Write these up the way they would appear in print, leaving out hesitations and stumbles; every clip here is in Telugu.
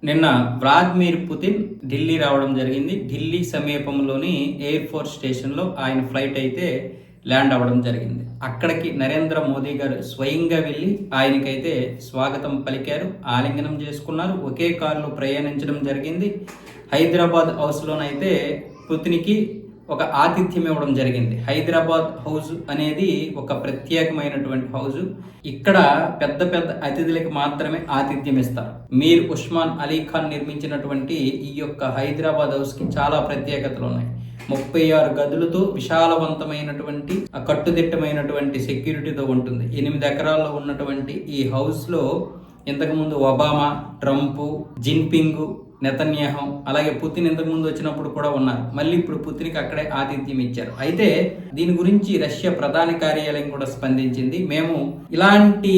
నిన్న వ్లాదిమిర్ పుతిన్ ఢిల్లీ రావడం జరిగింది. ఢిల్లీ సమీపంలోని ఎయిర్ ఫోర్స్ స్టేషన్లో ఆయన ఫ్లైట్ అయితే ల్యాండ్ అవ్వడం జరిగింది. అక్కడికి నరేంద్ర మోదీ గారు స్వయంగా వెళ్ళి ఆయనకైతే స్వాగతం పలికారు, ఆలింగనం చేసుకున్నారు. ఒకే కారులో ప్రయాణించడం జరిగింది. హైదరాబాద్ హౌస్లోనైతే పుతిన్కి ఒక ఆతిథ్యం ఇవ్వడం జరిగింది. హైదరాబాద్ హౌస్ అనేది ఒక ప్రత్యేకమైనటువంటి హౌస్. ఇక్కడ పెద్ద పెద్ద అతిథులకు మాత్రమే ఆతిథ్యం ఇస్తారు. మీర్ ఉస్మాన్ అలీ ఖాన్ నిర్మించినటువంటి ఈ యొక్క హైదరాబాద్ హౌస్కి చాలా ప్రత్యేకతలు ఉన్నాయి. 36 గదులతో విశాలవంతమైనటువంటి కట్టుదిట్టమైనటువంటి సెక్యూరిటీతో ఉంటుంది. 8 ఎకరాల్లో ఉన్నటువంటి ఈ హౌస్లో ఇంతకుముందు ఒబామా, ట్రంప్, జిన్పింగ్, నెతన్యాహు అలాగే పుతిన్ ఇంతకుముందు వచ్చినప్పుడు కూడా ఉన్నారు. మళ్ళీ ఇప్పుడు పుతిన్కి అక్కడే ఆతిథ్యం ఇచ్చారు. అయితే దీని గురించి రష్యా ప్రధాన కార్యాలయం కూడా స్పందించింది. మేము ఇలాంటి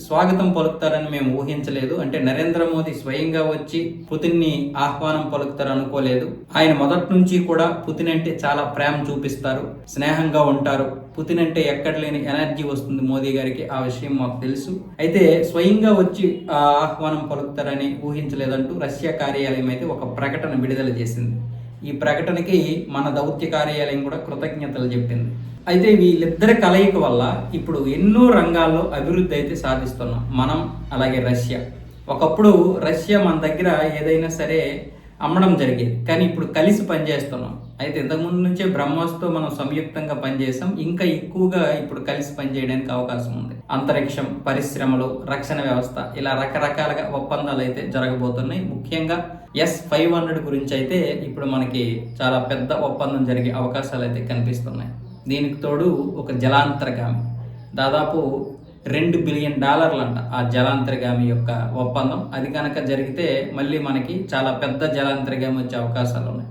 స్వాగతం పలుకుతారని మేము ఊహించలేదు. అంటే నరేంద్ర మోదీ స్వయంగా వచ్చి పుతిన్ని ఆహ్వానం పలుకుతారు అనుకోలేదు. ఆయన మొదటి నుంచి కూడా పుతిన్ అంటే చాలా ప్రేమ చూపిస్తారు, స్నేహంగా ఉంటారు. పుతిన్ అంటే ఎక్కడ లేని ఎనర్జీ వస్తుంది మోదీ గారికి, ఆ విషయం మాకు తెలుసు. అయితే స్వయంగా వచ్చి ఆహ్వానం పలుకుతారని ఊహించలేదంటూ రష్యా కార్యాలయం అయితే ఒక ప్రకటన విడుదల చేసింది. ఈ ప్రకటనకి మన దౌత్య కార్యాలయం కూడా కృతజ్ఞతలు చెప్పింది. అయితే వీళ్ళిద్దరి కలయిక వల్ల ఇప్పుడు ఎన్నో రంగాల్లో అభివృద్ధి అయితే సాధిస్తున్నాం మనం, అలాగే రష్యా. ఒకప్పుడు రష్యా మన దగ్గర ఏదైనా సరే అమ్మడం జరిగేది, కానీ ఇప్పుడు కలిసి పనిచేస్తున్నాం. అయితే ఇంతకుముందు నుంచే బ్రహ్మోస్తో మనం సంయుక్తంగా పనిచేసాం. ఇంకా ఎక్కువగా ఇప్పుడు కలిసి పనిచేయడానికి అవకాశం ఉంది. అంతరిక్షం, పరిశ్రమలు, రక్షణ వ్యవస్థ, ఇలా రకరకాలుగా ఒప్పందాలు అయితే జరగబోతున్నాయి. ముఖ్యంగా S-500 గురించి అయితే ఇప్పుడు మనకి చాలా పెద్ద ఒప్పందం జరిగే అవకాశాలు అయితే కనిపిస్తున్నాయి. దీనికి తోడు ఒక జలాంతర్గామి, దాదాపు $2 బిలియన్ అంట ఆ జలాంతర్గామి యొక్క ఒప్పందం. అది కనుక జరిగితే మళ్ళీ మనకి చాలా పెద్ద జలాంతర్గామి వచ్చే అవకాశాలు ఉన్నాయి.